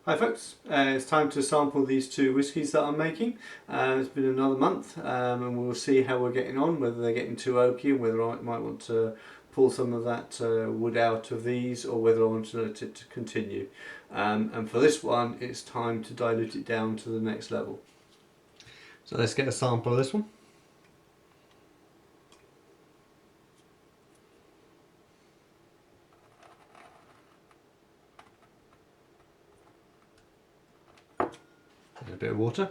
Hi folks, it's time to sample these two whiskies that I'm making. It's been another month and we'll see how we're getting on, whether they're getting too oaky and whether I might want to pull some of that wood out of these or whether I want to let it to continue. And for this one it's time to dilute it down to the next level. So let's get a sample of this one. And a bit of water.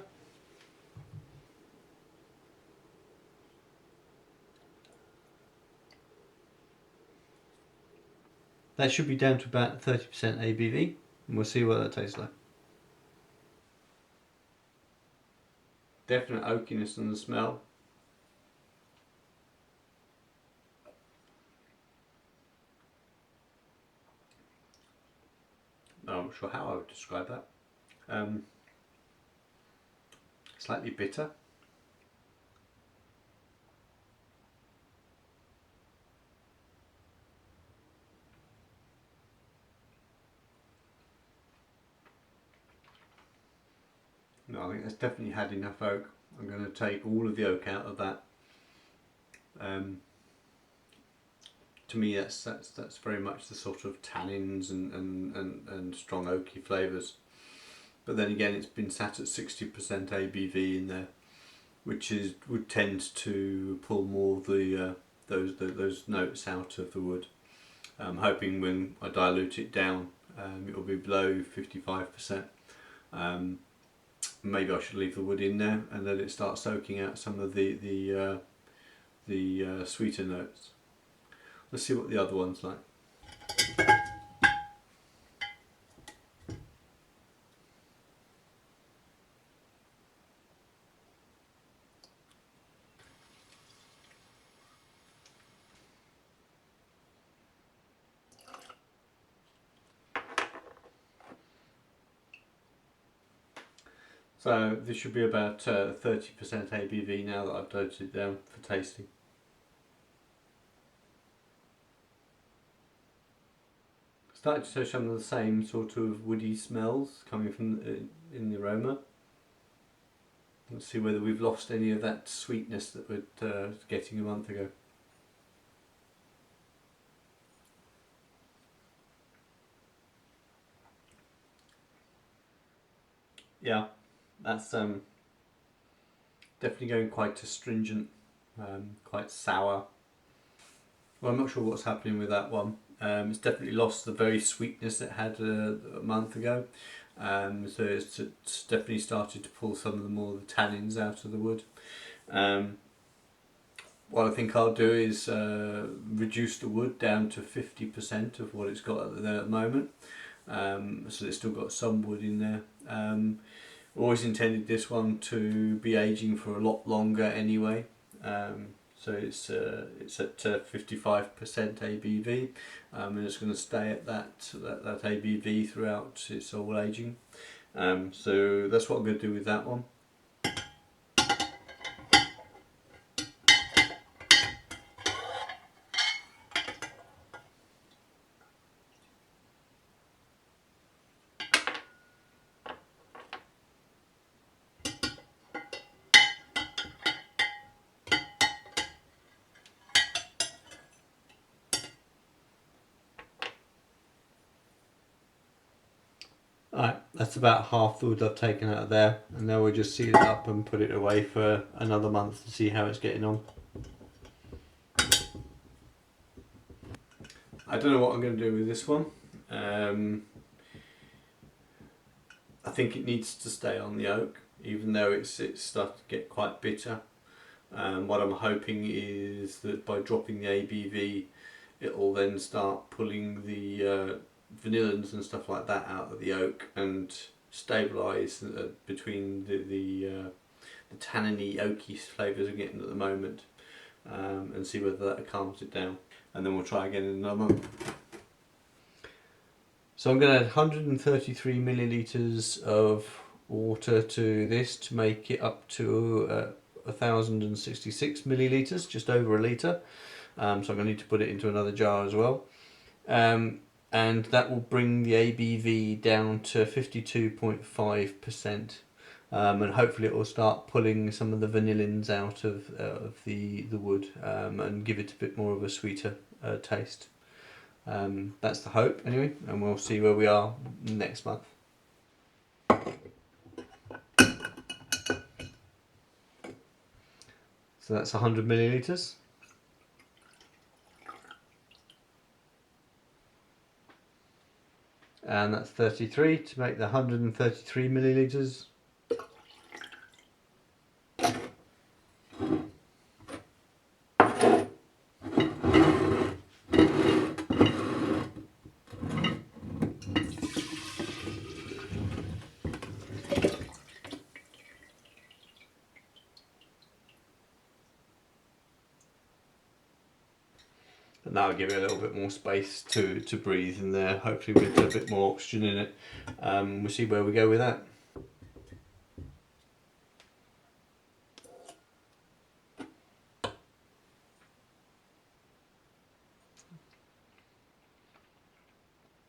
That should be down to about 30% ABV and we'll see what that tastes like. Definite oakiness in the smell. I'm not sure how I would describe that. Slightly bitter. No, I think that's definitely had enough oak. I'm going to take all of the oak out of that. To me, that's very much the sort of tannins and strong oaky flavours. But then again, it's been sat at 60% ABV in there, which would tend to pull more of the those notes out of the wood. I'm hoping when I dilute it down, it will be below 55%. Maybe I should leave the wood in there and let it start soaking out some of the sweeter notes. Let's see what the other one's like. So this should be about 30% ABV now that I've diluted it down for tasting. Starting to show some of the same sort of woody smells coming from in the aroma. Let's see whether we've lost any of that sweetness that we're getting a month ago. Yeah, that's definitely going quite astringent, quite sour. Well, I'm not sure what's happening with that one. It's definitely lost the very sweetness it had a month ago. So it's definitely started to pull some of the more the tannins out of the wood. What I think I'll do is reduce the wood down to 50% of what it's got there at the moment. So it's still got some wood in there. Always intended this one to be aging for a lot longer anyway. So it's at 55% ABV, and it's going to stay at that ABV throughout its whole aging. So that's what I'm going to do with that one. Alright, that's about half the wood I've taken out of there, and now we'll just seal it up and put it away for another month to see how it's getting on. I don't know what I'm going to do with this one. I think it needs to stay on the oak, even though it's started to get quite bitter. What I'm hoping is that by dropping the ABV, it will then start pulling the vanillins and stuff like that out of the oak and stabilise between the tanniny, oaky flavours we're getting at the moment, and see whether that calms it down. And then we'll try again in another month. So I'm going to add 133 millilitres of water to this to make it up to 1066 millilitres, just over a litre. So I'm going to need to put it into another jar as well. and that will bring the ABV down to 52.5%. And hopefully it will start pulling some of the vanillins out of the wood, and give it a bit more of a sweeter taste. That's the hope anyway, and we'll see where we are next month. So that's 100 millilitres. And that's 33 to make the 133 millilitres. And now I'll give it a little bit more space to breathe in there, hopefully with a bit more oxygen in it. We'll see where we go with that.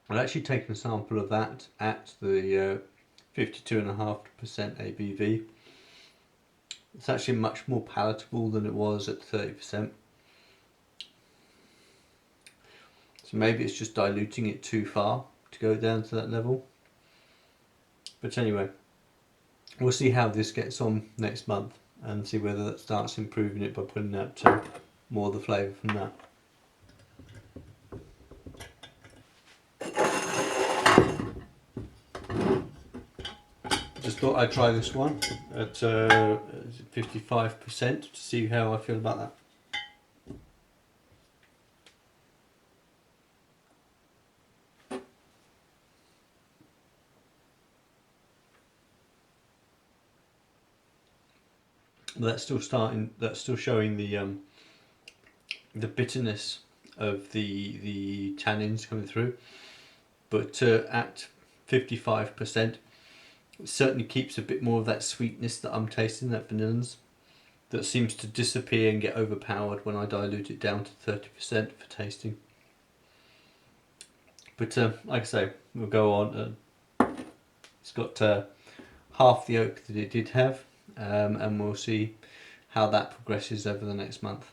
I've actually taken a sample of that at the 52.5% ABV. It's actually much more palatable than it was at 30%. So maybe it's just diluting it too far to go down to that level. But anyway, we'll see how this gets on next month and see whether that starts improving it by putting out more of the flavour from that. Just thought I'd try this one at 55% to see how I feel about that. That's still showing the bitterness of the tannins coming through, but at 55%, it certainly keeps a bit more of that sweetness that I'm tasting, that vanillins, that seems to disappear and get overpowered when I dilute it down to 30% for tasting. But like I say, we'll go on. It's got half the oak that it did have, and we'll see how that progresses over the next month.